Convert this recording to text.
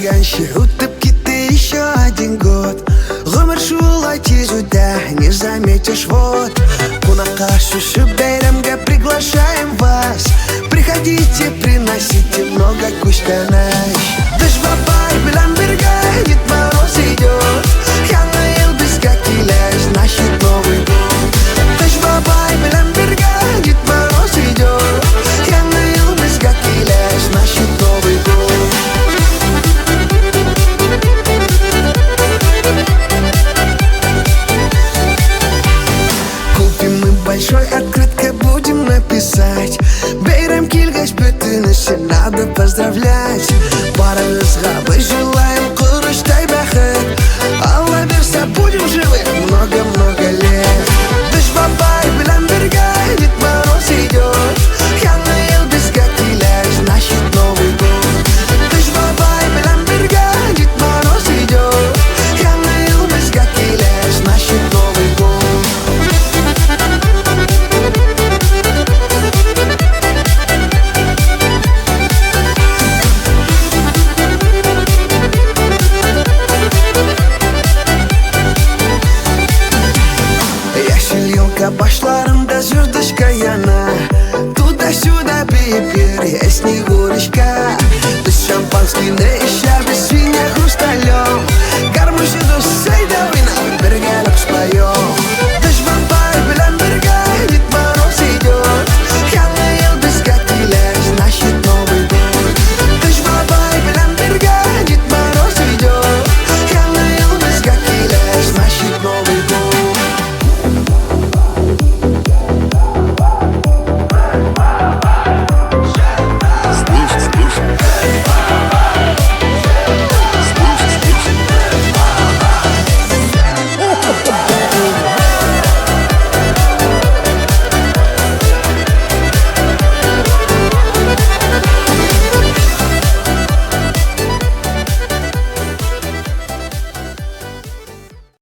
дегенше утып кетті еще один год. Ғұмыр шулай тез өтті, не заметишь вот. Қонаққа шушы бәйрәмге приглашаем вас. Приходите, приносите много күштәнәй. Дыш бабай белән бергә Дед Мороз идет. Яңа ел безгә килә, значит Новый год. Дыш бабай белән бергә Дед Мороз идет. Яңа ел безгә килә, значит Новый год. Купим мы большой открытка, будем написать: бәйрәм килгәч бөтенесен надо поздравлять. Барыгызга біз желаем құрыштай бәхет. Алла берса будем живы много-много лет. Дыш бабай белән бергә Дед Мороз идет. Яңа ел безгә килә, значит Новый год. Дыш бабай белән бергә Дед Мороз идет. Яңа ел безгә килә, значит Новый год. Башларында звездочка яна. Туда-сюда пипер, есть снегурочка. Без шампанскийны ища, без свинья хрусталем. Гармоши до сейда вина, бергелок споем.